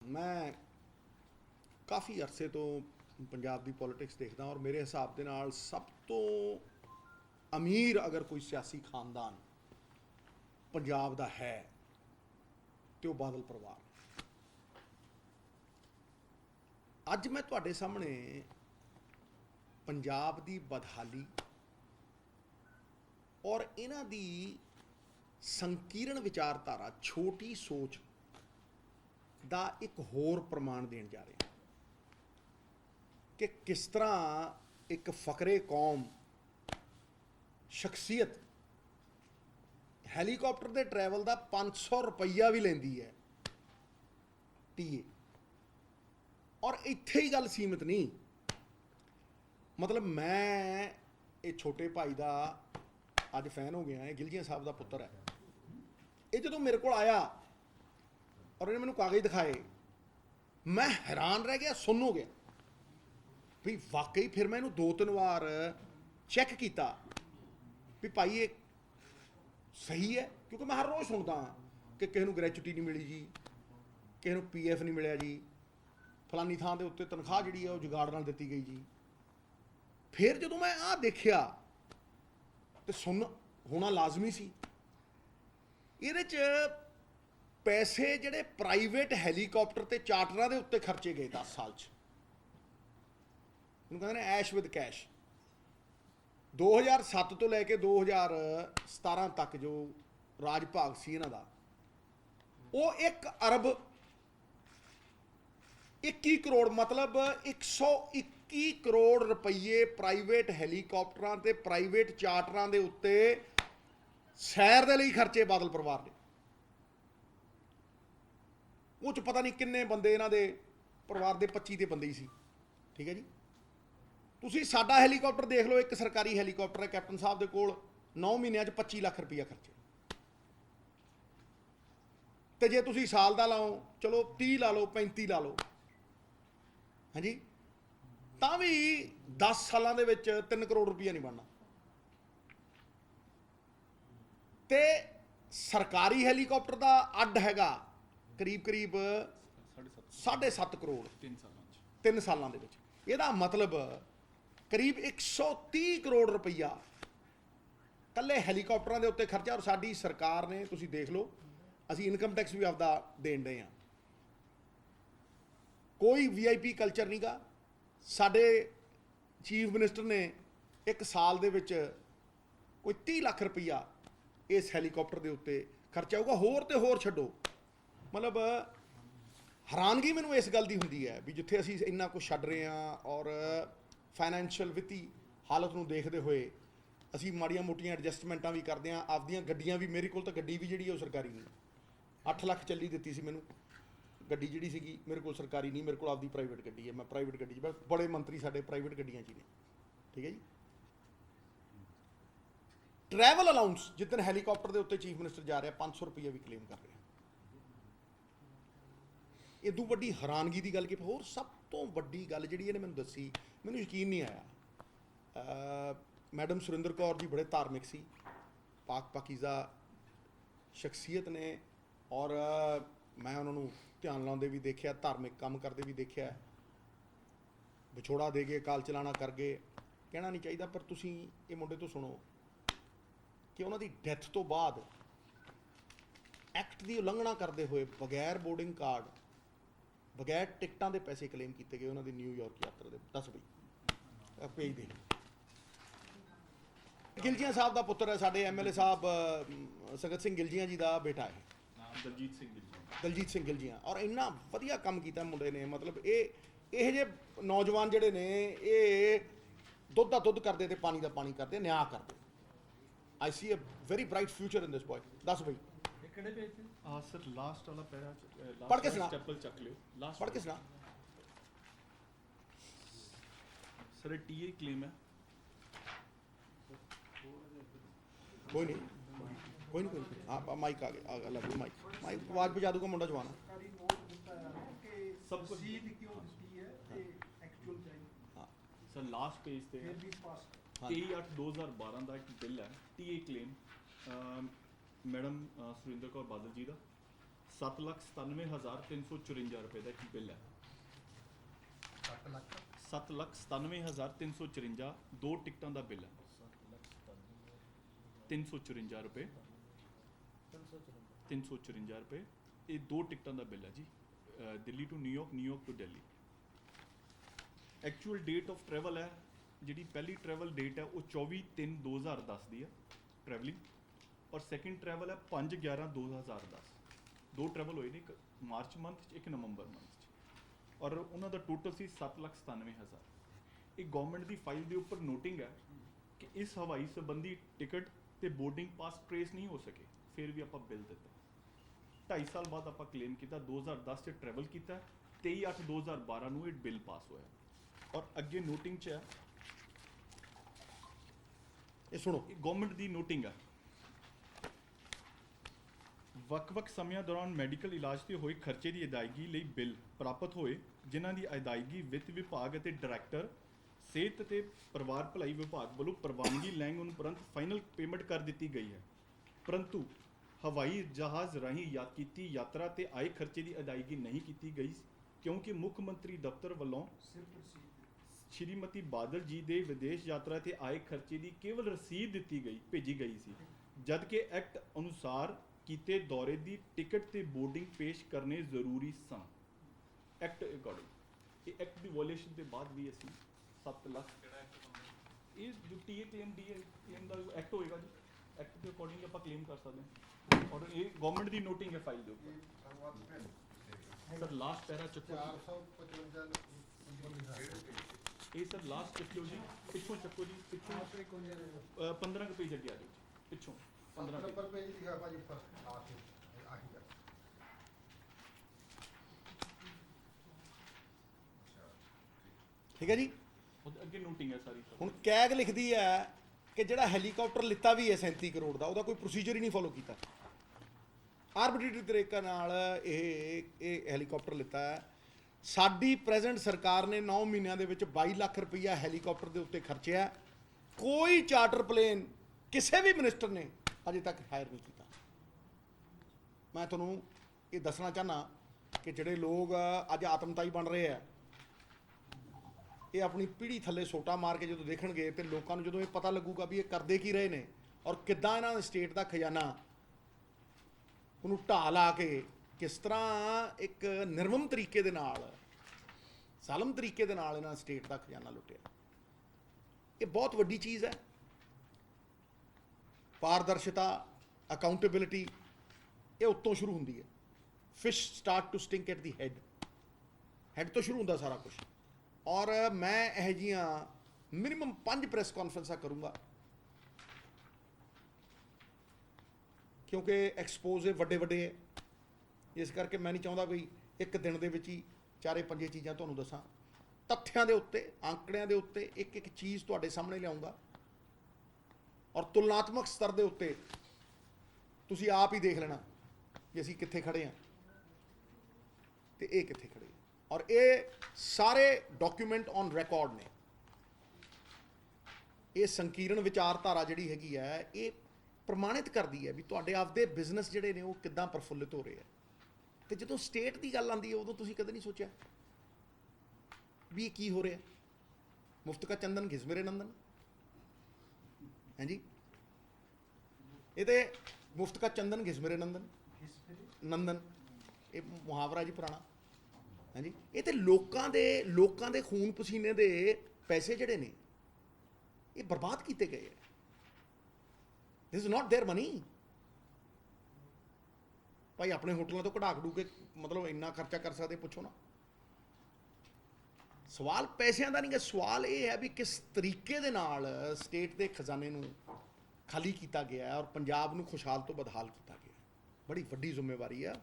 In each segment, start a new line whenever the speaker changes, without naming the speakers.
मैं काफ़ी अरसे तो पंजाब की पॉलिटिक्स देखदा और मेरे हिसाब के नाल सब तो अमीर अगर कोई सियासी खानदान पंजाब का है तो बादल परिवार। अज मैं तुहाडे सामने पंजाब की बदहाली और इन्हां दी संकीर्ण विचारधारा, छोटी सोच का एक होर प्रमाण देन जा रहे हैं कि किस तरह एक फकरे कौम शख्सियत हैलीकॉप्टर के ट्रैवल का 500 रुपया भी लेंदी है टीए। और इत्थे ही गल सीमित नहीं, मतलब मैं ये छोटे भाई का अज फैन हो गया है। गिलजिया साहब का पुत्र है। ये जो मेरे को आया और इन्हें मैंने कागज दिखाए, मैं हैरान रह गया, सुन हो गया भी वाकई। फिर मैं इन्हू 2-3 बार चैक किया भी भाई ये सही है, क्योंकि मैं हर रोज़ सुनता हाँ कि किसी को ग्रैचुटी नहीं मिली जी, किसी को PF नहीं मिले जी, फलानी थां के उत्ते तनख्वाह जी है वो जुगाड़ नाल दिती गई जी। फिर जो मैं आ देखिया तो सुन होना लाजमी सी। ये पैसे जिहड़े प्राइवेट हैलीकॉप्टर ते चार्टरां दे उत्ते खर्चे गए 10 साल च, कहते हैं ऐश विद कैश। 2007 तो लैके 2017 तक जो राज भाग सी इन्हां दा, वो 1 अरब 21 करोड़, मतलब 121 करोड़ रुपये प्राइवेट हैलीकॉप्टरां ते प्राइवेट चार्टरां दे उत्ते सैर दे लई खर्चे बादल परिवार ने। वो च पता नहीं किन्ने बंदे इन्हां दे परिवार दे 25 दे बंदे ही सी। ठीक है जी, तुसी साडा हैलीकॉप्टर देख लो, एक सरकारी हैलीकॉप्टर है कैप्टन साहब दे कोल 9 महीनों 25 लाख रुपया खर्चे। तो जे तुसी साल का लाओ, चलो 30 ला लो, 35 ला लो, हाँ जी, तां भी 10 सालों के 3 करोड़ रुपया नहीं बनना। तो सरकारी हैलीकॉप्टर का अड हैगा करीब करीब 7.5 करोड़ 3 सालों के। यदा मतलब करीब 130 करोड़ रुपया कल्ले हैलीकॉप्टरां दे उत्ते खर्चा। और साडी सरकार ने, तुसी देख लो, असी इनकम टैक्स भी आपदा देन डे हाँ। कोई VIP कल्चर नहीं गा। साडे चीफ मिनिस्टर ने एक साल दे विच कोई 30 लाख रुपया इस हैलीकॉप्टर के उत्ते खर्चा होगा। होर तो होर छड्डो, मतलब हैरानगी मैनू इस गल की हुंदी है भी जिथे असी इन्ना कुछ छड्ड रहे हैं और फाइनैंशियल वित्ती हालत को देखते हुए असी माड़ियां मोटियां एडजस्टमेंटां भी करते हैं। आपदियां गड्डियां भी, मेरे को तो गड्डी भी जी सरकारी नहीं, 8 लाख चली दी सी मैनू गड्डी जी सी, मेरे को सरकारी नहीं, मेरे को आपदी प्राइवेट गड्डी है। मैं प्राइवेट गड्डी बड़े मंत्री साडे प्राइवेट गड्डियां ही ने। ठीक है जी, ट्रैवल अलाउंस जितने हैलीकॉप्टर के उत्ते चीफ मिनिस्टर जा रहा 500 रुपया भी क्लेम कर रहे हैं। इदू वड्डी हैरानगी की गल कि होर सब तो वड्डी गल जिहड़ी इहने मैनूं दसी, मैनूं यकीन नहीं आया। मैडम सुरिंदर कौर जी बड़े धार्मिक सी, पाक पाकीज़ा शख्सियत ने, और मैं उन्होंने ध्यान लाउंदे भी देखिया, धार्मिक काम करते भी देखिया। विछोड़ा दे गए, काल चलाना कर गए, कहना नहीं चाहिए, पर तुसीं ये मुंडे तो सुनो कि उन्होंने डैथ तो बाद एक्ट की उलंघना करते हुए बगैर बोर्डिंग कार्ड, बगैर टिकटां के पैसे क्लेम किए गए उन्होंने न्यूयॉर्क यात्रा के। दस बई पेज दे। गिलजिया साहब का पुत्र है, साडे MLA साहब संगत सिंह गिलजिया जी का बेटा है, दलजीत सिंह गिलजिया। और इन्ना वधिया काम किया मुंडे ने, मतलब ये जे नौजवान जिहड़े ने ये दुध का दुध करते तो पानी का पानी करते, न्याय करते। I see a very bright future in this boy. दस बई
सर लास्ट वाला पैरा
पढ़ के सुना,
स्टेपल चक लियो, लास्ट
पढ़ के सुना।
सर टीए क्लेम है।
कोई नहीं, कोई नहीं, कोई नहीं। हाँ माइक आ गया, लग माइक, माइक आवाज़ बजा दूंगा, मुंडा जवान
सब कुछ।
हाँ
सर लास्ट पेज पे 23/8/2012 का एक बिल है TA claim, madam Surinder Kaur Badal जी का, 7,97,354 रुपए का एक बिल है। 7,97,354 दो टिकटां का बिल है। 354 रुपए 354 रुपए ये दो टिकटां का बिल है जी। Delhi to New York to Delhi. Actual date of travel है जी, पहली ट्रैवल डेट है वो 24/3/2010 की है ट्रैवलिंग, और सैकेंड ट्रैवल है 5/11/2010। दो ट्रैवल होए ने, एक मार्च मंथ एक नवंबर मंथ, और उन्हों का टोटल सी 7,97,000। ये गवर्नमेंट की फाइल के उपर नोटिंग है कि इस हवाई संबंधी टिकट तो बोर्डिंग पास ट्रेस नहीं हो सके, फिर भी आप बिल दिता। 2.5 साल बाद आप क्लेम किया, 2010 से ट्रैवल किया, 23/8/2012 में बिल पास होया। और अगे नोटिंग च है,
ये सुनो,
गवर्नमेंट की नोटिंग है, ਵੱਖ-ਵੱਖ ਸਮਿਆਂ ਦੌਰਾਨ ਮੈਡੀਕਲ ਇਲਾਜ ਤੇ ਹੋਏ ਖਰਚੇ ਦੀ ਅਦਾਇਗੀ ਲਈ ਬਿੱਲ ਪ੍ਰਾਪਤ ਹੋਏ, ਜਿਨ੍ਹਾਂ ਦੀ ਅਦਾਇਗੀ ਵਿੱਤ ਵਿਭਾਗ ਅਤੇ ਡਾਇਰੈਕਟਰ ਸਿਹਤ ਤੇ ਪਰਿਵਾਰ ਭਲਾਈ ਵਿਭਾਗ ਵੱਲੋਂ ਪ੍ਰਵਾਨਗੀ ਲੈਣ ਉਪਰੰਤ ਫਾਈਨਲ ਪੇਮੈਂਟ ਕਰ ਦਿੱਤੀ ਗਈ ਹੈ। ਪਰੰਤੂ ਹਵਾਈ ਜਹਾਜ਼ ਰਾਹੀਂ ਕੀਤੀ ਯਾਤਰਾ ਤੇ ਆਏ ਖਰਚੇ ਦੀ ਅਦਾਇਗੀ ਨਹੀਂ ਕੀਤੀ ਗਈ, ਕਿਉਂਕਿ ਮੁੱਖ ਮੰਤਰੀ ਦਫ਼ਤਰ ਵੱਲੋਂ ਸ਼੍ਰੀਮਤੀ ਬਾਦਲ ਜੀ ਦੇ ਵਿਦੇਸ਼ ਯਾਤਰਾ ਤੇ ਆਏ ਖਰਚੇ ਦੀ ਕੇਵਲ ਰਸੀਦ ਭੇਜੀ ਗਈ ਸੀ, ਜਦਕਿ ਐਕਟ ਅਨੁਸਾਰ ਕੀਤੇ ਦੌਰੇ ਦੀ ਟਿਕਟ ਤੇ ਬੋਰਡਿੰਗ ਪੇਸ਼ ਕਰਨੇ ਜ਼ਰੂਰੀ ਸਨ। ਐਕਟ ਅਕੋਰਡਿੰਗ ਇਹ ਐਕਟ ਦੀ ਵਾਇਓਲੇਸ਼ਨ ਦੇ ਬਾਅਦ ਵੀ ਅਸੀਂ 7 ਲੱਖ ਇਹ ਜੋ ਟੀਏ ਕਲੇਮ ਦਾ ਐਕਟ ਹੋਏਗਾ ਜੀ, ਐਕਟ ਦੇ ਅਕੋਰਡਿੰਗ ਆਪਾਂ ਕਲੇਮ ਕਰ ਸਕਦੇ ਹਾਂ। ਔਰ ਇਹ ਗਵਰਨਮੈਂਟ ਦੀ ਨੋਟਿੰਗ ਹੈ ਫਾਈਲ ਦੇ ਉੱਪਰ। ਸਰ ਲਾਸਟ ਪੈਰਾ ਚੱਕੋ, 455 ਇਹ ਸਰ ਲਾਸਟ ਚੱਕੋ ਜੀ, ਪਿੱਛੋਂ ਚੱਕੋ ਜੀ, ਪਿੱਛੋਂ 15 ਕੁ ਪੇਜ ਅੱਗੇ ਆ ਜਾਓ ਜੀ, ਪਿੱਛੋਂ 15 ਪੇਜ
ਲਿਖਿਆ ਭਾਜੀ ਉੱਪਰ ਆਹੀ
ਠੀਕ ਹੈ ਜੀ।
ਉਹਦੇ ਅੱਗੇ ਨੋਟਿੰਗ ਹੈ ਸਾਰੀ।
ਹੁਣ ਕੈਗ ਲਿਖਦੀ ਹੈ ਕਿ ਜਿਹੜਾ ਹੈਲੀਕਾਪਟਰ ਲਿੱਤਾ ਵੀ ਹੈ 37 ਕਰੋੜ ਦਾ, ਉਹਦਾ ਕੋਈ ਪ੍ਰੋਸੀਜਰ ਹੀ ਨਹੀਂ ਫੋਲੋ ਕੀਤਾ। ਆਰਬਿਟਰੀ ਤਰੀਕੇ ਨਾਲ ਇਹ ਹੈਲੀਕਾਪਟਰ ਲਿੱਤਾ ਹੈ। ਸਾਡੀ ਪ੍ਰੈਜ਼ੈਂਟ ਸਰਕਾਰ ਨੇ 9 ਮਹੀਨਿਆਂ ਦੇ ਵਿੱਚ 22 ਲੱਖ ਰੁਪਈਆ ਹੈਲੀਕਾਪਟਰ ਦੇ ਉੱਤੇ ਖਰਚਿਆ। ਕੋਈ ਚਾਰਟਰ ਪਲੇਨ ਕਿਸੇ ਵੀ ਮਿਨਿਸਟਰ ਨੇ ਅਜੇ ਤੱਕ ਹਾਇਰ ਨਹੀਂ ਕੀਤਾ। ਮੈਂ ਤੁਹਾਨੂੰ ਇਹ ਦੱਸਣਾ ਚਾਹੁੰਦਾ ਕਿ ਜਿਹੜੇ ਲੋਕ ਅੱਜ ਆਤਮਤਾਈ ਬਣ ਰਹੇ ਆ, ਇਹ ਆਪਣੀ ਪੀੜ੍ਹੀ ਥੱਲੇ ਸੋਟਾ ਮਾਰ ਕੇ ਜਦੋਂ ਦੇਖਣਗੇ ਤੇ ਲੋਕਾਂ ਨੂੰ ਜਦੋਂ ਇਹ ਪਤਾ ਲੱਗੂਗਾ ਵੀ ਇਹ ਕਰਦੇ ਕੀ ਰਹੇ ਨੇ ਔਰ ਕਿੱਦਾਂ ਇਹਨਾਂ ਨੇ ਸਟੇਟ ਦਾ ਖਜ਼ਾਨਾ ਉਹਨੂੰ ਢਾਹ ਲਾ ਕੇ ਕਿਸ ਤਰ੍ਹਾਂ ਇੱਕ ਨਿਰਮਮ ਤਰੀਕੇ ਦੇ ਨਾਲ, ਜ਼ਾਲਮ ਤਰੀਕੇ ਦੇ ਨਾਲ ਇਹਨਾਂ ਸਟੇਟ ਦਾ ਖਜ਼ਾਨਾ ਲੁੱਟਿਆ। ਇਹ ਬਹੁਤ ਵੱਡੀ ਚੀਜ਼ ਹੈ। ਪਾਰਦਰਸ਼ਤਾ, ਅਕਾਊਂਟੇਬਿਲਿਟੀ ਇਹ ਉੱਤੋਂ ਸ਼ੁਰੂ ਹੁੰਦੀ ਹੈ। Fish start to stink at the head ਤੋਂ ਸ਼ੁਰੂ ਹੁੰਦਾ ਸਾਰਾ ਕੁਝ। ਔਰ ਮੈਂ ਇਹੋ ਜਿਹੀਆਂ ਮਿਨੀਮਮ 5 ਪ੍ਰੈਸ ਕਾਨਫਰੰਸਾਂ ਕਰੂੰਗਾ, ਕਿਉਂਕਿ ਐਕਸਪੋਜ਼ ਵੱਡੇ ਵੱਡੇ ਹੈ। ਇਸ ਕਰਕੇ ਮੈਂ ਨਹੀਂ ਚਾਹੁੰਦਾ ਵੀ ਇੱਕ ਦਿਨ ਦੇ ਵਿੱਚ ਹੀ 4-5 ਚੀਜ਼ਾਂ ਤੁਹਾਨੂੰ ਦੱਸਾਂ। ਤੱਥਿਆਂ ਦੇ ਉੱਤੇ, ਅੰਕੜਿਆਂ ਦੇ ਉੱਤੇ ਇੱਕ ਇੱਕ ਚੀਜ਼ ਤੁਹਾਡੇ ਸਾਹਮਣੇ ਲਿਆਉਂਗਾ, ਔਰ ਤੁਲਨਾਤਮਕ ਸਤਰ ਦੇ ਉੱਤੇ ਤੁਸੀਂ ਆਪ ਹੀ ਦੇਖ ਲੈਣਾ ਕਿ ਅਸੀਂ ਕਿੱਥੇ ਖੜੇ ਹਾਂ ਤੇ ਇਹ ਕਿੱਥੇ ਖੜੇ ਹਾਂ। ਔਰ ਇਹ ਸਾਰੇ ਡਾਕੂਮੈਂਟ ਔਨ ਰਿਕਾਰਡ ਨੇ। ਇਹ ਸੰਕੀਰਣ ਵਿਚਾਰਧਾਰਾ ਜਿਹੜੀ ਹੈਗੀ ਹੈ, ਇਹ ਪ੍ਰਮਾਣਿਤ ਕਰਦੀ ਹੈ ਵੀ ਤੁਹਾਡੇ ਆਪਦੇ ਬਿਜ਼ਨਸ ਜਿਹੜੇ ਨੇ ਉਹ ਕਿੱਦਾਂ ਪ੍ਰਫੁੱਲਿਤ ਹੋ ਰਹੇ ਆ। ਤੇ ਜਦੋਂ ਸਟੇਟ ਦੀ ਗੱਲ ਆਉਂਦੀ ਹੈ ਉਦੋਂ ਤੁਸੀਂ ਕਦੇ ਨਹੀਂ ਸੋਚਿਆ ਵੀ ਇਹ ਕੀ ਹੋ ਰਿਹਾ। ਮੁਫਤ ਕਾ ਚੰਦਨ ਘਿਸ ਮੇਰੇ ਨੰਦਨ, ਹਾਂਜੀ, ਇਹ ਤੇ ਮੁਫਤ ਕਾ ਚੰਦਨ ਘਿਸ ਮੇਰੇ ਨੰਦਨ, ਇਹ ਮੁਹਾਵਰਾ ਜੀ ਪੁਰਾਣਾ, ਹਾਂਜੀ। ਇਹ ਤੇ ਲੋਕਾਂ ਦੇ ਖੂਨ ਪਸੀਨੇ ਦੇ ਪੈਸੇ ਜਿਹੜੇ ਨੇ ਇਹ ਬਰਬਾਦ ਕੀਤੇ ਗਏ ਹੈ। This is not there money. ਭਾਈ ਆਪਣੇ ਹੋਟਲਾਂ ਤੋਂ ਕਢਾ ਕਢੂ ਕੇ ਮਤਲਬ ਇੰਨਾ ਖਰਚਾ ਕਰ ਸਕਦੇ, ਪੁੱਛੋ ਨਾ। ਸਵਾਲ ਪੈਸਿਆਂ ਦਾ ਨਹੀਂ ਹੈ, ਸਵਾਲ ਇਹ ਹੈ ਵੀ ਕਿਸ ਤਰੀਕੇ ਦੇ ਨਾਲ ਸਟੇਟ ਦੇ ਖਜ਼ਾਨੇ ਨੂੰ ਖਾਲੀ ਕੀਤਾ ਗਿਆ ਔਰ ਪੰਜਾਬ ਨੂੰ ਖੁਸ਼ਹਾਲ ਤੋਂ ਬਦਹਾਲ ਕੀਤਾ ਗਿਆ। ਬੜੀ ਵੱਡੀ ਜ਼ਿੰਮੇਵਾਰੀ ਆ।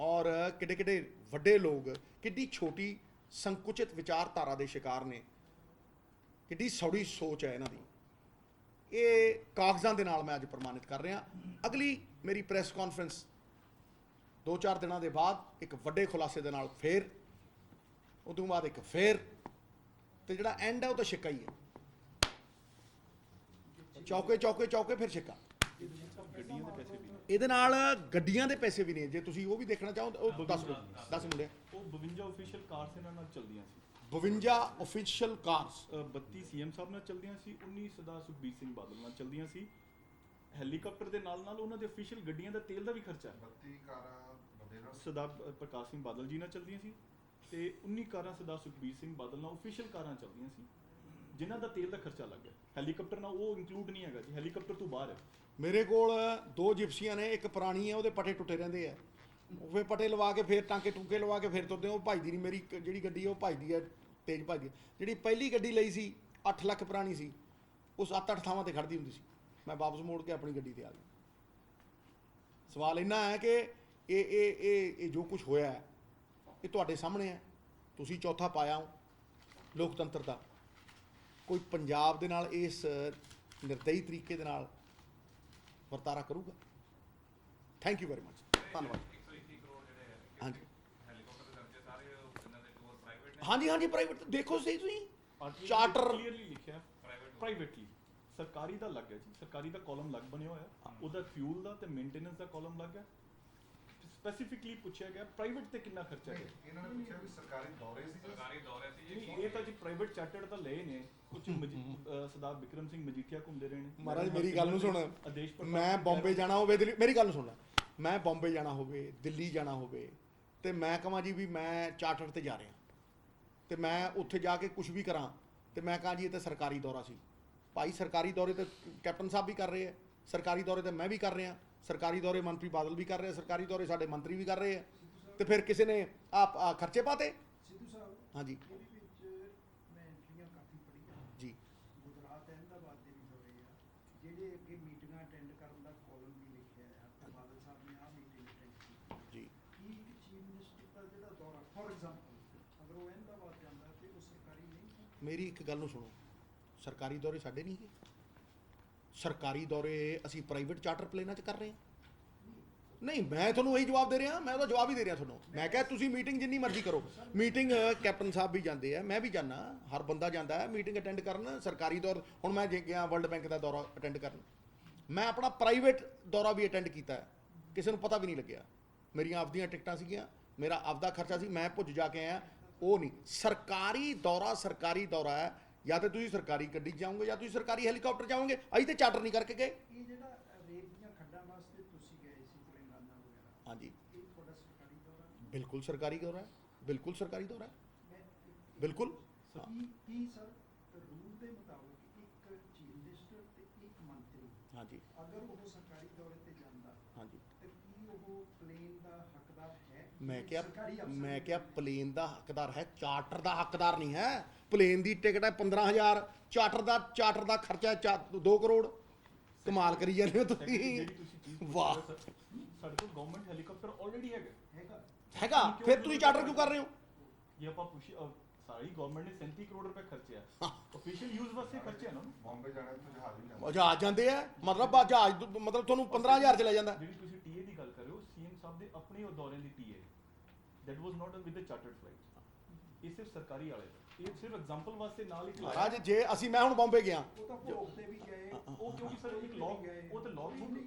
ਔਰ ਕਿੱਡੇ ਕਿੱਡੇ ਵੱਡੇ ਲੋਕ ਕਿੱਡੀ ਛੋਟੀ ਸੰਕੁਚਿਤ ਵਿਚਾਰਧਾਰਾ ਦੇ ਸ਼ਿਕਾਰ ਨੇ, ਕਿੱਡੀ ਸੌੜੀ ਸੋਚ ਹੈ ਇਹਨਾਂ ਦੀ। ਇਹ ਕਾਗਜ਼ਾਂ ਦੇ ਨਾਲ ਮੈਂ ਅੱਜ ਪ੍ਰਮਾਣਿਤ ਕਰ ਰਿਹਾ। ਅਗਲੀ ਮੇਰੀ ਪ੍ਰੈਸ ਕਾਨਫਰੰਸ 2-4 ਦਿਨਾਂ ਦੇ ਬਾਅਦ ਇੱਕ ਵੱਡੇ ਖੁਲਾਸੇ ਦੇ ਨਾਲ ਫੇਰ, ਉਹ ਤੋਂ ਬਾਅਦ ਇੱਕ ਫੇਰ, ਤੇ ਜਿਹੜਾ ਐਂਡ ਹੈ ਉਹ ਤਾਂ ਛਿੱਕਾ ਹੀ ਹੈ। ਚੌਕੇ ਚੌਕੇ ਚੌਕੇ ਫਿਰ ਛਿੱਕਾ।
ਗੱਡੀਆਂ ਦੇ ਪੈਸੇ ਵੀ
ਇਹਦੇ ਨਾਲ ਗੱਡੀਆਂ ਦੇ ਪੈਸੇ ਵੀ ਨੇ, ਜੇ ਤੁਸੀਂ ਉਹ ਵੀ ਦੇਖਣਾ ਚਾਹੋ ਤਾਂ ਉਹ ਦੱਸ ਮੁੰਡਿਆ।
ਉਹ 52 ਆਫੀਸ਼ੀਅਲ ਕਾਰਸ ਇਹਨਾਂ ਨਾਲ ਚੱਲਦੀਆਂ ਸੀ।
52 ਆਫੀਸ਼ੀਅਲ ਕਾਰਸ
32 ਸੀਐਮ ਸਾਹਿਬ ਨਾਲ ਚੱਲਦੀਆਂ ਸੀ, 19 ਸਰਦਾਰ ਸੁਖਬੀਰ ਸਿੰਘ ਬਾਦਲ ਨਾਲ ਚੱਲਦੀਆਂ ਸੀ। ਹੈਲੀਕਾਪਟਰ ਦੇ ਨਾਲ ਨਾਲ ਉਹਨਾਂ ਦੇ ਅਫੀਸ਼ੀਅਲ ਗੱਡੀਆਂ ਦਾ ਤੇਲ ਦਾ ਵੀ ਖਰਚਾ ਹੈ।
32 ਕਾਰਾਂ ਬੰਦੇ ਨਾਲ
ਸਰਦਾਰ ਪ੍ਰਕਾਸ਼ ਸਿੰਘ ਬਾਦਲ ਜੀ ਨਾਲ ਚੱਲਦੀਆਂ ਸੀ ਤੇ 19 ਕਾਰਾਂ ਸਰਦਾਰ ਸੁਖਬੀਰ ਸਿੰਘ ਬਾਦਲ ਨਾਲ ਅਫੀਸ਼ੀਅਲ ਕਾਰਾਂ ਚੱਲਦੀਆਂ ਸੀ, ਜਿਨ੍ਹਾਂ ਦਾ ਤੇਲ ਦਾ ਖਰਚਾ ਲੱਗ ਗਿਆ। ਹੈਲੀਕਾਪਟਰ ਨਾਲ ਉਹ ਇੰਕਲੂਡ ਨਹੀਂ ਹੈਗਾ ਜੀ, ਹੈਲੀਕਾਪਟਰ ਤੋਂ ਬਾਹਰ ਹੈ।
ਮੇਰੇ ਕੋਲ 2 ਜਿਪਸੀਆਂ ਨੇ, ਇੱਕ ਪੁਰਾਣੀ ਹੈ, ਉਹਦੇ ਪਟੇ ਟੁੱਟੇ ਰਹਿੰਦੇ ਆ, ਉਹ ਫਿਰ ਪਟੇ ਲਵਾ ਕੇ ਫਿਰ ਟਾਂਕੇ ਟੂਕੇ ਲਵਾ ਕੇ ਫਿਰ ਤੁਰਦੇ। ਉਹ ਭਜਦੀ ਨਹੀਂ ਮੇਰੀ ਜਿਹੜੀ ਗੱਡੀ, ਉਹ ਭਜਦੀ ਹੈ, ਤੇਜ਼ ਭਜਦੀ ਹੈ। ਜਿਹੜੀ ਪਹਿਲੀ ਗੱਡੀ ਲਈ ਸੀ 8 ਲੱਖ ਪੁਰਾਣੀ ਸੀ, ਉਹ 7-8 ਥਾਵਾਂ ਤੇ ਖੜਦੀ ਹੁੰਦੀ ਸੀ। ਮੈਂ ਵਾਪਸ ਮੋੜ ਕੇ ਆਪਣੀ ਗੱਡੀ ਤੇ ਆ ਗਿਆ। ਸਵਾਲ ਇੰਨਾ ਹੈ ਕਿ ਇਹ ਜੋ ਕੁਝ ਹੋਇਆ ਹੈ ਇਹ ਤੁਹਾਡੇ ਸਾਹਮਣੇ ਹੈ। ਤੁਸੀਂ ਚੌਥਾ ਪਾਇਆ ਹੋ ਲੋਕਤੰਤਰ ਦਾ। ਕੋਈ ਪੰਜਾਬ ਦੇ ਨਾਲ ਇਸ ਨਿਰਦਈ ਤਰੀਕੇ ਦੇ ਨਾਲ ਵਰਤਾਰਾ ਕਰੂਗਾ? ਥੈਂਕ ਯੂ ਵੈਰੀ ਮਚ, ਧੰਨਵਾਦ।
121 ਕਰੋੜ ਜਿਹੜੇ ਹੈ
ਹਾਂਜੀ
ਹੈਲੀਕਾਪਟਰ ਦੇ ਖਰਚੇ ਸਾਰੇ ਇਹਨਾਂ ਦੇ ਟੂਰ ਪ੍ਰਾਈਵੇਟ ਨੇ।
ਹਾਂਜੀ ਹਾਂਜੀ, ਪ੍ਰਾਈਵੇਟ ਦੇਖੋ ਸਹੀ ਤੁਸੀਂ ਚਾਰਟਰ
ਕਲੀਅਰਲੀ ਲਿਖਿਆ ਪ੍ਰਾਈਵੇਟਲੀ। ਸਰਕਾਰੀ ਦਾ ਲੱਗ ਗਿਆ ਜੀ, ਸਰਕਾਰੀ ਦਾ ਕਾਲਮ ਲੱਗ ਬਣਿਆ ਹੋਇਆ, ਉਹਦਾ ਫਿਊਲ ਦਾ ਤੇ ਮੇਨਟੇਨੈਂਸ ਦਾ ਕਾਲਮ ਲੱਗ ਗਿਆ। ਸਪੈਸੀਫਿਕਲੀ ਪੁੱਛਿਆ ਗਿਆ ਪ੍ਰਾਈਵੇਟ ਤੇ ਕਿੰਨਾ ਖਰਚਾ ਹੈ।
ਇਹਨਾਂ ਨੇ ਪੁੱਛਿਆ ਵੀ ਸਰਕਾਰੀ ਦੌਰੇ ਸੀ ਜੀ।
ਇਹ ਤਾਂ ਜੀ ਪ੍ਰਾਈਵੇਟ ਚਾਰਟਰਡ ਤਾਂ ਲਏ ਨੇ ਕੁਝ। ਸਰਦਾਰ ਬਿਕਰਮ ਸਿੰਘ ਮਜੀਠੀਆ ਘੁੰਮਦੇ ਰਹੇ ਨੇ।
ਮਹਾਰਾਜ ਮੇਰੀ ਗੱਲ ਨੂੰ ਸੁਣ,
ਆਦੇਸ਼ ਪ੍ਰਤਾਪ
ਮੈਂ
ਸਿੰਘ
ਬੰਬੇ ਜਾਣਾ ਹੋਵੇ ਦਿੱਲੀ, ਮੇਰੀ ਗੱਲ ਨੂੰ ਸੁਣ ਲੈ, ਮੈਂ ਬੰਬੇ ਜਾਣਾ ਹੋਵੇ, ਦਿੱਲੀ ਜਾਣਾ ਹੋਵੇ ਤੇ ਮੈਂ ਕਹਾਂ ਜੀ ਵੀ ਮੈਂ ਚਾਰਟਰ ਤੇ ਜਾ ਰਿਹਾ ਤੇ ਮੈਂ ਉੱਥੇ ਜਾ ਕੇ ਕੁਝ ਵੀ ਕਰਾਂ ਤੇ ਮੈਂ ਕਹਾਂ ਜੀ ਇਹ ਤਾਂ ਸਰਕਾਰੀ ਦੌਰਾ ਸੀ। ਭਾਈ ਸਰਕਾਰੀ ਦੌਰੇ ਤੇ ਕੈਪਟਨ ਸਾਹਿਬ ਵੀ ਕਰ ਰਹੇ ਆ, ਸਰਕਾਰੀ ਦੌਰੇ ਤੇ ਮੈਂ ਵੀ ਕਰ ਰਿਹਾ, ਸਰਕਾਰੀ ਦੌਰੇ ਮੰਤਰੀ ਬਾਦਲ ਵੀ ਕਰ ਰਹੇ ਆ, ਸਰਕਾਰੀ ਦੌਰੇ ਸਾਡੇ ਮੰਤਰੀ ਵੀ ਕਰ ਰਹੇ ਆ, ਤੇ ਫਿਰ ਕਿਸੇ ਨੇ ਆ ਖਰਚੇ ਪਾਤੇ।
ਸਿੱਧੂ ਸਾਹਿਬ
ਹਾਂਜੀ
ਇਹਦੇ ਵਿੱਚ ਮੈਂ ਐਂਟਰੀਆਂ ਕਾਫੀ ਪੜ੍ਹੀਆਂ
ਜੀ।
ਗੁਜਰਾਤ ਅਹਿਮਦਾਬਾਦ ਦੇ ਵੀ ਹੋਏ ਆ, ਜਿਹੜੇ ਅੱਗੇ ਮੀਟਿੰਗਾਂ ਅਟੈਂਡ ਕਰਨ ਦਾ ਕਾਲਮ ਵੀ ਲਿਖਿਆ ਆ ਤੇ ਬਾਦਲ ਸਾਹਿਬ ਨੇ ਆਹ ਮੀਟਿੰਗ ਅਟੈਂਡ ਕੀਤੀ।
ਜੀ
ਕੀ ਇੱਕ ਚੀਫ ਮਿਨਿਸਟਰ ਦਾ ਜਿਹੜਾ ਦੌਰਾ, ਫੋਰ ਐਗਜ਼ਾਮਪਲ, ਅਗਰ ਉਹ ਅਹਿਮਦਾਬਾਦ ਜਾਂਦਾ ਤੇ ਉਹ ਸਰਕਾਰੀ ਨਹੀਂ ਹੈ?
ਮੇਰੀ ਇੱਕ ਗੱਲ ਨੂੰ ਸੁਣੋ, ਸਰਕਾਰੀ ਦੌਰੇ ਸਾਡੇ ਨਹੀਂ ਹੈਗੇ। ਸਰਕਾਰੀ ਦੌਰੇ ਅਸੀਂ ਪ੍ਰਾਈਵੇਟ ਚਾਰਟਰ ਪਲੇਨਾਂ 'ਚ ਕਰ ਰਹੇ ਹਾਂ। ਨਹੀਂ, ਮੈਂ ਤੁਹਾਨੂੰ ਇਹੀ ਜਵਾਬ ਦੇ ਰਿਹਾ, ਮੈਂ ਉਹਦਾ ਜਵਾਬ ਹੀ ਦੇ ਰਿਹਾ ਤੁਹਾਨੂੰ। ਮੈਂ ਕਿਹਾ ਤੁਸੀਂ ਮੀਟਿੰਗ ਜਿੰਨੀ ਮਰਜ਼ੀ ਕਰੋ, ਮੀਟਿੰਗ ਕੈਪਟਨ ਸਾਹਿਬ ਵੀ ਜਾਂਦੇ ਆ, ਮੈਂ ਵੀ ਜਾਂਦਾ, ਹਰ ਬੰਦਾ ਜਾਂਦਾ ਹੈ ਮੀਟਿੰਗ ਅਟੈਂਡ ਕਰਨ। ਸਰਕਾਰੀ ਦੌਰ, ਹੁਣ ਮੈਂ ਜੇ ਗਿਆ ਵਰਲਡ ਬੈਂਕ ਦਾ ਦੌਰਾ ਅਟੈਂਡ ਕਰਨ, ਮੈਂ ਆਪਣਾ ਪ੍ਰਾਈਵੇਟ ਦੌਰਾ ਵੀ ਅਟੈਂਡ ਕੀਤਾ ਹੈ, ਕਿਸੇ ਨੂੰ ਪਤਾ ਵੀ ਨਹੀਂ ਲੱਗਿਆ। ਮੇਰੀਆਂ ਆਪਦੀਆਂ ਟਿਕਟਾਂ ਸੀਗੀਆਂ, ਮੇਰਾ ਆਪਦਾ ਖਰਚਾ ਸੀ, ਮੈਂ ਭੁੱਜ ਜਾ ਕੇ ਆਇਆ। ਉਹ ਨਹੀਂ, ਸਰਕਾਰੀ ਦੌਰਾ ਹੈ। ਜਾਂ ਤਾਂ ਤੁਸੀਂ ਸਰਕਾਰੀ ਗੱਡੀ 'ਚ ਜਾਓਗੇ ਜਾਂ ਤੁਸੀਂ ਸਰਕਾਰੀ ਹੈਲੀਕਾਪਟਰ ਜਾਓਗੇ। ਅਸੀਂ ਤੇ ਚਾਰਟਰ ਨਹੀਂ ਕਰਕੇ ਗਏ।
ਇਹ ਜਿਹੜਾ ਰੇਤ ਦੀਆਂ ਖੱਡਾਂ ਵਾਸਤੇ ਤੁਸੀਂ ਗਏ ਸੀ ਤੇਲੰਗਾਨਾ ਵਗੈਰਾ,
ਹਾਂਜੀ,
ਇਹ ਤੁਹਾਡਾ ਸਰਕਾਰੀ ਦੌਰਾ ਨਹੀਂ?
ਬਿਲਕੁਲ ਸਰਕਾਰੀ ਦੌਰਾ ਹੈ, ਬਿਲਕੁਲ ਸਰਕਾਰੀ ਦੌਰਾ ਹੈ,
ਮੈਂ
ਬਿਲਕੁਲ। ਹਾਂ,
ਕੀ ਸਰ ਰੂਲ ਦੇ ਮੁਤਾਬਕ ਇੱਕ ਚੀਫ ਮਿਨਿਸਟਰ ਤੇ ਇੱਕ ਮੰਤਰੀ,
ਹਾਂਜੀ
ਅਗਰ ਉਹ ਸਰਕਾਰੀ ਦੌਰੇ ਤੇ ਜਾਂਦਾ
ਹਾਂਜੀ।
ਤੇ ਕੀ ਉਹ ਪਲੇਨ ਦਾ ਹੱਕਦਾਰ ਹੈ?
ਮੈਂ
ਸਰਕਾਰੀ
ਕਿਹਾ
ਅਫਸਰ
ਪਲੇਨ ਦਾ ਹੱਕਦਾਰ ਹੈ, ਚਾਰਟਰ ਦਾ ਹੱਕਦਾਰ ਨਹੀਂ ਹੈ। ਪਲੇਨ ਦੀ ਟਿਕਟ ਹੈ 15,000, ਚਾਰਟਰ ਦਾ ਖਰਚਾ ਹੈ 2 ਕਰੋੜ। ਕਮਾਲ ਕਰੀ ਜਾਂਦੇ ਹੋ ਤੁਸੀਂ।
ਜਿਹੜੀ ਤੁਸੀਂ ਚੀਜ਼ ਪੁੱਛ
ਵਾਹ।
ਰਹੇ ਹੋ ਸਰ, ਸਾਡੇ ਕੋਲ ਗਵਰਨਮੈਂਟ ਹੈਲੀਕਾਪਟਰ ਆਲਰੇਡੀ ਹੈਗਾ।
ਹੈਗਾ, ਫਿਰ ਤੁਸੀਂ ਚਾਰਟਰ ਕਿਉਂ ਕਰ ਰਹੇ ਹੋ?
ਜੇ ਆਪਾਂ ਸਾਰੀ ਗਵਰਨਮੈਂਟ ਨੇ 37 ਕਰੋੜ ਰੁਪਏ ਖਰਚੇ ਆ, ਅਫੀਸ਼ੀਅਲ ਯੂਜ਼ ਵਾਸਤੇ ਖਰਚੇ ਆ ਨਾ।
ਬੰਬੇ ਜਾਣਾ ਤਾਂ ਜਹਾਜ਼ ਵੀ ਜਾਂਦਾ।
ਜਹਾਜ਼ ਜਾਂਦੇ ਆ, ਮਤਲਬ ਤੁਹਾਨੂੰ 15,000 ਚ ਲੈ ਜਾਂਦਾ।
ਜਿਹੜੀ ਤੁਸੀਂ ਟੀਏ ਦੀ ਗੱਲ ਕਰ ਰਹੇ ਹੋ, ਸੀਐਮ ਸਾਹਿਬ ਦੇ ਆਪਣੇ ਉਹ ਦੌਰੇ ਦੀ TA, that was not with the chartered flight. ਇਹ ਸਿਰਫ ਸਰਕਾਰੀ ਵਾਲੇ ਦਾ, ਇਹ ਸਿਰਫ ਐਗਜ਼ਾਮਪਲ ਵਾਸਤੇ ਨਾਲ ਹੀ ਚਲਾਇਆ।
ਮਹਾਰਾਜ ਜੇ ਮੈਂ ਹੁਣ ਬੰਬੇ ਗਿਆ,
ਉਹ ਤਾਂ ਭੋਗ ਤੇ ਵੀ ਗਏ,
ਉਹ ਕਿਉਂਕਿ ਸਰ ਇੱਕ ਲੌਗ, ਉਹ ਤੇ ਲੌਗ ਬੁੱਕ,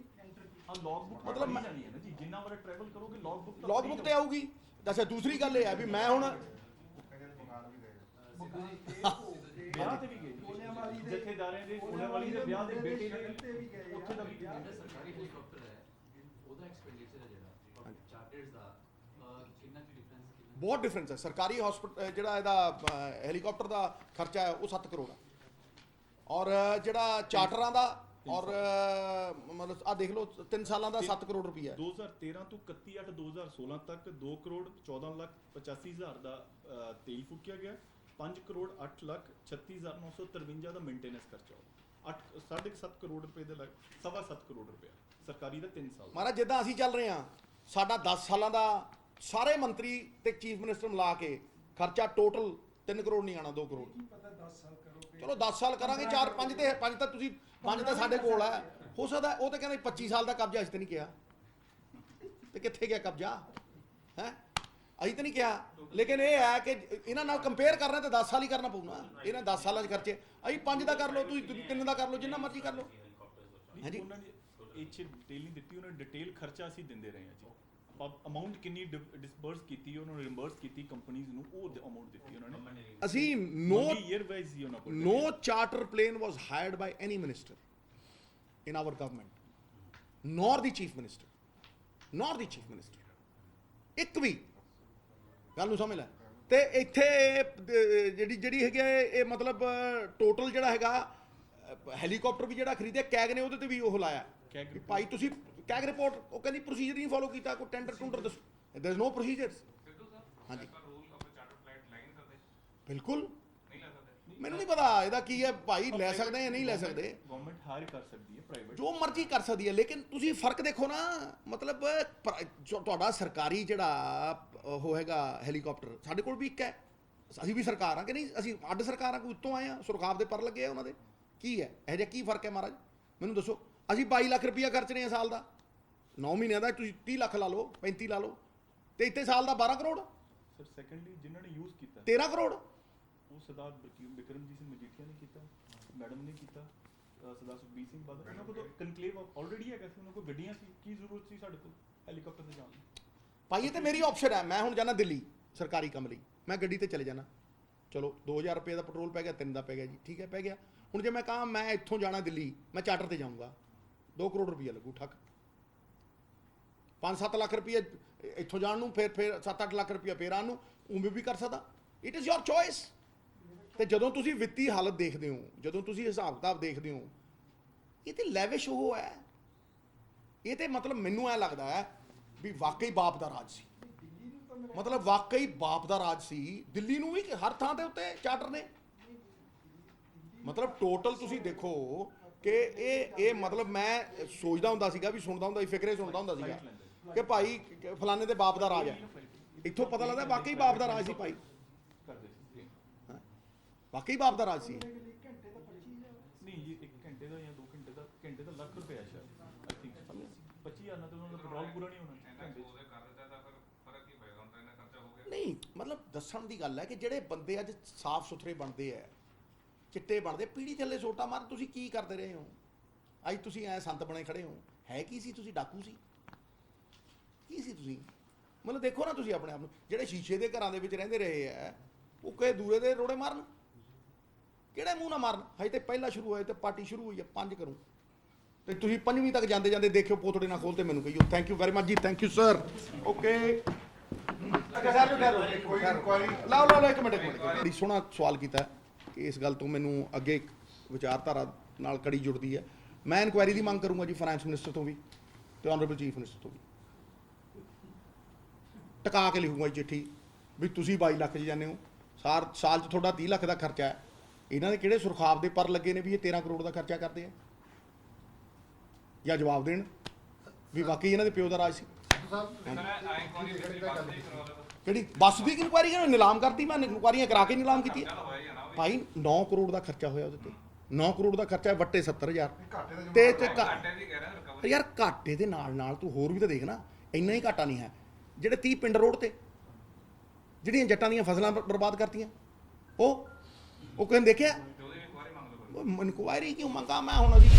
ਹਾਂ ਲੌਗ ਬੁੱਕ
ਮਤਲਬ
ਮਤਲਬ ਜਾਣੀ ਹੈ ਨਾ ਜੀ, ਜਿੰਨਾ ਵਾਰ ਟਰੈਵਲ ਕਰੋਗੇ ਲੌਗ ਬੁੱਕ
ਲੌਗ ਬੁੱਕ ਤੇ ਆਊਗੀ। ਅੱਛਾ, ਦੂਸਰੀ ਗੱਲ ਇਹ ਹੈ ਵੀ ਮੈਂ ਹੁਣ
ਕਹਿੰਦੇ ਬੰਗਾਲ ਵੀ ਗਏ।
ਵਿਆਹ ਤੇ ਵੀ ਗਏ ਜੀ, ਜਥੇਦਾਰਾਂ ਦੇ ਉਹਨਾਂ ਵਾਲੀ ਦੇ ਵਿਆਹ ਦੇ ਬੇਟੇ ਦੇ
ਵੀ ਗਏ,
ਉੱਥੇ ਦਾ ਵੀ
ਜਿਹੜਾ ਸਰਕਾਰੀ ਹੈਲੀਕਾਪਟਰ ਹੈ ਉਹਦਾ ਐਕਸਪੈਂਡੀਚਰ ਹੈ ਜਿਹੜਾ ਚਾਰਟਰਸ ਦਾ ਕਿੰਨਾ ਕੁ ਡਿਫਰੈਂਸ
ਬਹੁਤ ਡਿਫਰੈਂਸ ਹੈ। ਸਰਕਾਰੀ ਹਸਪੀਟਲ ਜਿਹੜਾ ਇਹਦਾ ਹੈਲੀਕਾਪਟਰ ਦਾ ਖਰਚਾ ਹੈ ਉਹ 7 ਕਰੋੜ ਹੈ, ਔਰ ਜਿਹੜਾ ਚਾਰਟਰਾਂ ਦਾ ਔਰ ਮਤਲਬ ਆ ਦੇਖ ਲਓ 3 ਸਾਲਾਂ ਦਾ 7 ਕਰੋੜ ਰੁਪਈਆ ਹੈ।
2013 ਤੋਂ 31/8/2016 ਤੱਕ 2 ਕਰੋੜ 14,85,000 ਦਾ ਤੇਲ ਫੂਕਿਆ ਗਿਆ, 5 ਕਰੋੜ 8,36,953 ਦਾ ਮੇਨਟੇਨੈਂਸ ਖਰਚਾ, 7.5 ਕਰੋੜ ਰੁਪਏ ਦੇ ਲੱਗ 7.25 ਕਰੋੜ ਰੁਪਏ ਸਰਕਾਰੀ ਦਾ 3 ਸਾਲ।
ਮਹਾਰਾਜ ਜਿੱਦਾਂ ਅਸੀਂ ਚੱਲ ਰਹੇ ਹਾਂ, ਸਾਡਾ 10 ਸਾਲਾਂ ਦਾ ਸਾਰੇ ਮੰਤਰੀ ਤੇ ਚੀਫ ਮਿਨਿਸਟਰ ਮਿਲਾ ਕੇ ਖਰਚਾ ਟੋਟਲ 3 ਕਰੋੜ ਨਹੀਂ ਆਣਾ, 2 ਕਰੋੜ।
ਕੀ ਪਤਾ 10 ਸਾਲ ਕਰੋਗੇ।
ਚਲੋ 10 ਸਾਲ ਕਰਾਂਗੇ, 4 5 ਤਾਂ ਤੁਸੀਂ 5 ਤਾਂ ਸਾਡੇ ਕੋਲ ਹੈ। ਹੋ ਸਕਦਾ ਉਹ ਤਾਂ ਕਹਿੰਦੇ 25 ਸਾਲ ਦਾ ਕਬਜ਼ਾ ਅਸੀਂ ਤਾਂ ਨਹੀਂ ਕਿਹਾ, ਤੇ ਕਿੱਥੇ ਗਿਆ ਕਬਜ਼ਾ ਹੈ? ਅਸੀਂ ਤਾਂ ਨਹੀਂ ਕਿਹਾ। ਲੇਕਿਨ ਇਹ ਹੈ ਕਿ ਇਹਨਾਂ ਨਾਲ ਕੰਪੇਅਰ ਕਰਨਾ ਤਾਂ 10 ਸਾਲ ਹੀ ਕਰਨਾ ਪਊ ਨਾ। ਇਹਨਾਂ 10 ਸਾਲਾਂ 'ਚ ਖਰਚੇ ਅਸੀਂ 5 ਦਾ ਕਰ ਲਓ, ਤੁਸੀਂ 3 ਦਾ ਕਰ ਲਓ, ਜਿੰਨਾ ਮਰਜ਼ੀ ਕਰ ਲਓ। ਹਾਂਜੀ,
ਉਹਨਾਂ ਦੀ ਇਹ 'ਚ ਡਿਟੇਲ ਨਹੀਂ ਦਿੱਤੀ, ਉਹਨਾਂ ਨੇ ਡਿਟੇਲ ਖਰਚਾ ਅਸੀਂ ਦਿੰਦੇ ਰਹੇ ਹਾਂ ਜੀ। ਅਮਾਊਂਟ ਕਿੰਨੀ ਡਿਸਬਰਸ ਕੀਤੀ, ਉਹਨਾਂ ਨੂੰ ਰਿਮਬਰਸ ਕੀਤੀ ਕੰਪਨੀਆਂ ਨੂੰ, ਉਹ ਅਮਾਊਂਟ ਦਿੱਤੀ ਉਹਨਾਂ ਨੇ।
ਅਸੀਂ
ਈਅਰ ਵਾਈਜ਼ ਹੀ ਉਹਨਾਂ ਕੋਲ
no charter plane was hired by any minister in our government, nor the chief minister, ਇੱਕ ਵੀ ਗੱਲ ਨੂੰ ਸਮਝ ਲੈ। ਤੇ ਇੱਥੇ ਜਿਹੜੀ ਹੈਗੀ ਆ, ਇਹ ਮਤਲਬ ਟੋਟਲ ਜਿਹੜਾ ਹੈਗਾ ਹੈਲੀਕਾਪਟਰ ਵੀ ਜਿਹੜਾ ਖਰੀਦਿਆ ਕੈਗ ਨੇ, ਉਹਦੇ ਤੇ ਵੀ ਉਹ ਲਾਇਆ
ਕੈਗ
ਕਿ ਭਾਈ ਤੁਸੀਂ ਕੈਗ ਰਿਪੋਰਟ, ਉਹ ਕਹਿੰਦੀ ਪ੍ਰੋਸੀਜਰ ਨਹੀਂ ਫੋਲੋ ਕੀਤਾ, ਕੋਈ ਟੈਂਡਰ ਟੁੰਡਰ ਦੱਸੋ, ਦੇयर इज नो ਪ੍ਰੋਸੀਜਰਸ।
ਸਿੱਧੂ ਸਾਹਿਬ
ਹਾਂਜੀ।
ਪਰ ਰੂਲ ਆਪਣੇ ਚਾਰਟਰ ਫਲਾਈਟ ਲੈ ਨਹੀਂ ਸਕਦੇ,
ਬਿਲਕੁਲ
ਨਹੀਂ ਲੈ ਸਕਦੇ।
ਮੈਨੂੰ ਨਹੀਂ ਪਤਾ ਇਹਦਾ ਕੀ ਹੈ ਭਾਈ, ਲੈ ਸਕਦੇ ਜਾਂ ਨਹੀਂ ਲੈ ਸਕਦੇ,
ਗਵਰਨਮੈਂਟ ਹਾਇਰ ਕਰ ਸਕਦੀ ਹੈ ਪ੍ਰਾਈਵੇਟ,
ਜੋ ਮਰਜ਼ੀ ਕਰ ਸਕਦੀ ਹੈ, ਲੇਕਿਨ ਤੁਸੀਂ ਫਰਕ ਦੇਖੋ ਨਾ। ਮਤਲਬ ਜੋ ਤੁਹਾਡਾ ਸਰਕਾਰੀ ਜਿਹੜਾ ਉਹ ਹੈਗਾ ਹੈਲੀਕਾਪਟਰ, ਸਾਡੇ ਕੋਲ ਵੀ ਇੱਕ ਹੈ, ਅਸੀਂ ਵੀ ਸਰਕਾਰ ਆ ਕਿ ਨਹੀਂ, ਅਸੀਂ ਅੱਡ ਸਰਕਾਰ ਆ, ਕੋਈ ਉੱਤੋਂ ਆਏ ਆ, ਸੁਰਖਾਬ ਦੇ ਪਰ ਲੱਗੇ ਆ ਉਹਨਾਂ ਦੇ, ਕੀ ਹੈ ਇਹੋ ਜਿਹਾ ਕੀ ਫਰਕ ਹੈ ਮਹਾਰਾਜ ਮੈਨੂੰ ਦੱਸੋ। ਅਸੀਂ 22 ਲੱਖ ਰੁਪਈਆ ਖਰਚ ਰਹੇ ਹਾਂ ਸਾਲ ਦਾ, 9 ਮਹੀਨਿਆਂ ਦਾ ਤੁਸੀਂ 30 ਲੱਖ ਲਾ ਲਓ, 35 ਲਾ ਲਓ, ਤੇ ਇੱਥੇ ਸਾਲ ਦਾ 12 ਕਰੋੜ,
ਸਰ ਸੈਕੰਡਲੀ ਜਿਨ੍ਹਾਂ ਨੇ ਯੂਜ਼ ਕੀਤਾ
13 ਕਰੋੜ।
ਉਹ ਸਰਦਾਰ ਬਿਕਰਮਜੀਤ ਸਿੰਘ ਮਜੀਠੀਆ ਨੇ ਕੀਤਾ, ਮੈਡਮ ਨੇ ਕੀਤਾ, ਸਰਦਾਰ ਸੁਖਬੀਰ ਸਿੰਘ ਬਾਦਲ, ਉਹਨਾਂ ਕੋਲ ਤਾਂ ਕਨਕਲੇਵ ਆਲਰੇਡੀ ਹੈਗਾ ਸੀ, ਉਹਨਾਂ ਕੋਲ ਗੱਡੀਆਂ ਸੀ, ਕੀ ਜ਼ਰੂਰਤ ਸੀ ਸਾਡੇ ਕੋਲ ਹੈਲੀਕਾਪਟਰ ਤੇ ਜਾਣ ਦੀ।
ਭਾਈ ਇਹ ਤੇ ਮੇਰੀ ਆਪਸ਼ਨ ਹੈ, ਮੈਂ ਹੁਣ ਜਾਣਾ ਦਿੱਲੀ ਸਰਕਾਰੀ ਕੰਮ ਲਈ, ਮੈਂ ਗੱਡੀ ਤੇ ਚਲੇ ਜਾਣਾ, ਚਲੋ 2000 ਰੁਪਏ ਦਾ ਪੈਟਰੋਲ ਪੈ ਗਿਆ, 3 ਦਾ ਪੈ ਗਿਆ ਜੀ, ਠੀਕ ਹੈ ਪੈ ਗਿਆ। ਹੁਣ ਜੇ ਮੈਂ ਕਹਾਂ ਮੈਂ ਇੱਥੋਂ ਜਾਣਾ ਦਿੱਲੀ, ਮੈਂ ਚਾਰਟਰ ਤੇ ਜਾਊਂਗਾ, 2 ਕਰੋੜ ਰੁਪਈਆ ਲੱਗੂ ਠੱਕ। 5-7 ਲੱਖ ਰੁਪਈਆ ਇੱਥੋਂ ਜਾਣ ਨੂੰ, ਫਿਰ 7-8 ਲੱਖ ਰੁਪਈਆ ਫਿਰ ਆਉਣ ਨੂੰ, ਉਵੇਂ ਵੀ ਕਰ ਸਕਦਾ। It is your choice. ਤੇ ਜਦੋਂ ਤੁਸੀਂ ਵਿੱਤੀ ਹਾਲਤ ਦੇਖਦੇ ਹੋ, ਜਦੋਂ ਤੁਸੀਂ ਹਿਸਾਬ ਕਿਤਾਬ ਦੇਖਦੇ ਹੋ, ਇਹ ਤੇ ਲੈਵਿਸ਼ ਉਹ ਹੈ, ਇਹ ਤੇ ਮਤਲਬ ਮੈਨੂੰ ਐ ਲੱਗਦਾ ਹੈ ਵੀ ਵਾਕਈ ਬਾਪ ਦਾ ਰਾਜ ਸੀ, ਮਤਲਬ ਵਾਕਈ ਬਾਪ ਦਾ ਰਾਜ ਸੀ। ਦਿੱਲੀ ਨੂੰ ਵੀ ਹਰ ਥਾਂ ਦੇ ਉੱਤੇ ਚਾਰਟਰ ਨੇ, ਮਤਲਬ ਟੋਟਲ ਤੁਸੀਂ ਦੇਖੋ ਕਿ ਇਹ ਮਤਲਬ ਮੈਂ ਸੋਚਦਾ ਹੁੰਦਾ ਸੀਗਾ ਵੀ ਸੁਣਦਾ ਹੁੰਦਾ ਸੀ, ਫਿਕਰੇ ਸੁਣਦਾ ਹੁੰਦਾ ਸੀਗਾ ਕਿ ਭਾਈ ਫਲਾਣੇ ਦੇ ਬਾਪ ਦਾ ਰਾਜ ਹੈ, ਇੱਥੋਂ ਪਤਾ ਲੱਗਦਾ ਵਾਕਈ ਬਾਪ ਦਾ ਰਾਜ ਸੀ ਭਾਈ, ਵਾਕਈ ਬਾਪ ਦਾ ਰਾਜ ਸੀ।
ਨਹੀਂ ਜੀ 1 ਘੰਟੇ ਦਾ ਜਾਂ 2 ਘੰਟੇ ਦਾ ਲੱਖ ਰੁਪਏ ਸ਼ਾਇਦ, ਆਈ ਥਿੰਕ 25,000 ਨਾਲ ਤਾਂ ਉਹਨਾਂ ਦਾ ਪੈਟਰੋਲ ਪੂਰਾ ਨਹੀਂ ਹੋਣਾ ਘੰਟੇ 'ਚ।
ਉਹਦੇ ਕਰ ਦਿੱਤਾ ਤਾਂ ਫਿਰ ਫਰਕ ਹੀ ਪਏਗਾ, ਹੁਣ ਤਾਂ ਇਹਨਾਂ ਖਰਚਾ ਹੋ ਗਿਆ।
ਨਹੀਂ ਮਤਲਬ ਦੱਸਣ ਦੀ ਗੱਲ ਹੈ ਕਿ ਜਿਹੜੇ ਬੰਦੇ ਅੱਜ ਸਾਫ਼ ਸੁਥਰੇ ਬਣਦੇ ਆ, ਚਿੱਟੇ ਬਣਦੇ, ਪੀੜੀ ਥੱਲੇ ਸੋਟਾ ਮਾਰ, ਤੁਸੀਂ ਕੀ ਕਰਦੇ ਰਹੇ ਹੋ? ਅੱਜ ਤੁਸੀਂ ਐ ਸੰਤ ਬਣੇ ਖੜੇ ਹੋ, ਹੈ ਕੀ ਸੀ ਤੁਸੀਂ? ਡਾਕੂ ਸੀ? ਕੀ ਸੀ ਤੁਸੀਂ? ਮਤਲਬ ਦੇਖੋ ਨਾ ਤੁਸੀਂ ਆਪਣੇ ਆਪ ਨੂੰ, ਜਿਹੜੇ ਸ਼ੀਸ਼ੇ ਦੇ ਘਰਾਂ ਦੇ ਵਿੱਚ ਰਹਿੰਦੇ ਰਹੇ ਆ, ਉਹ ਕਹੇ ਦੂਰੇ ਦੇ ਰੋੜੇ ਮਾਰਨ, ਕਿਹੜੇ ਮੂੰਹ ਨਾਲ ਮਾਰਨ? ਹਜੇ ਤੇ ਪਹਿਲਾਂ ਸ਼ੁਰੂ ਹੋਇਆ ਤੇ ਪਾਰਟੀ ਸ਼ੁਰੂ ਹੋਈ ਹੈ, 5 ਕਰੂੰ ਤੇ ਤੁਸੀਂ 5ਵੀਂ ਤੱਕ ਜਾਂਦੇ ਜਾਂਦੇ ਦੇਖਿਓ ਪੋਤੜੇ ਨਾਲ ਖੋਲਤੇ ਮੈਨੂੰ ਕਹੀਓ ਥੈਂਕ ਯੂ ਵੈਰੀ ਮਚ ਜੀ, ਥੈਂਕ ਯੂ ਸਰ, ਓਕੇ। ਅੱਛਾ ਸਰ ਲਾਓ ਇੱਕ ਮਿੰਟ। ਬੜੀ ਸੋਹਣਾ ਸਵਾਲ ਕੀਤਾ ਕਿ ਇਸ ਗੱਲ ਤੋਂ ਮੈਨੂੰ ਅੱਗੇ ਵਿਚਾਰਧਾਰਾ ਨਾਲ ਕੜੀ ਜੁੜਦੀ ਹੈ। ਮੈਂ ਇਨਕੁਆਇਰੀ ਦੀ ਮੰਗ ਕਰੂੰਗਾ ਜੀ ਫਾਈਨੈਂਸ ਮਿਨਿਸਟਰ ਤੋਂ ਵੀ ਤੇ ਆਨਰੇਬਲ ਚੀਫ ਮਿਨਿਸਟਰ ਤੋਂ ਵੀ, ਟਕਾ ਕੇ ਲਿਖੂੰਗਾ ਚਿੱਠੀ ਵੀ ਤੁਸੀਂ 22 ਲੱਖ 'ਚ ਜਾਂਦੇ ਹੋ, ਸਾਲ 'ਚ ਤੁਹਾਡਾ 30 ਲੱਖ ਦਾ ਖਰਚਾ ਹੈ, ਇਹਨਾਂ ਦੇ ਕਿਹੜੇ ਸੁਰਖਾਬ ਦੇ ਪਰ ਲੱਗੇ ਨੇ ਵੀ ਇਹ 13 ਕਰੋੜ ਦਾ ਖਰਚਾ ਕਰਦੇ ਆ, ਜਾਂ ਜਵਾਬ ਦੇਣ ਵੀ ਵਾਕਈ ਇਹਨਾਂ ਦੇ ਪਿਓ ਦਾ ਰਾਜ ਸੀ। ਕਿਹੜੀ ਬੱਸ ਦੀ ਇਨਕੁਆਇਰੀ ਕਰੋ? ਨਿਲਾਮ ਕਰਤੀ ਮੈਂ, ਇਨਕੁਆਇਰੀਆਂ ਕਰਾ ਕੇ ਨਿਲਾਮ ਕੀਤੀ ਹੈ ਭਾਈ। 9 ਕਰੋੜ ਦਾ ਖਰਚਾ ਹੋਇਆ ਉਹਦੇ ਤੇ, 9 ਕਰੋੜ ਦਾ ਖਰਚਾ ਵੱਟੇ 70,000 ਤੇ ਯਾਰ ਘਾਟੇ ਦੇ ਨਾਲ ਤੂੰ ਹੋਰ ਵੀ ਤਾਂ ਦੇਖ ਨਾ, ਇੰਨਾ ਹੀ ਘਾਟਾ ਨਹੀਂ ਹੈ। ਜਿਹੜੇ 30 ਪਿੰਡ ਰੋਡ ਤੇ ਜਿਹੜੀਆਂ ਜੱਟਾਂ ਦੀਆਂ ਫਸਲਾਂ ਬਰਬਾਦ ਕਰਤੀਆਂ, ਉਹ ਕਹਿੰਦੇ ਦੇਖਿਆ ਇਨਕੁਆਇਰੀ ਕਿਉਂ ਮੰਗਾ ਮੈਂ? ਹੁਣ ਅਸੀਂ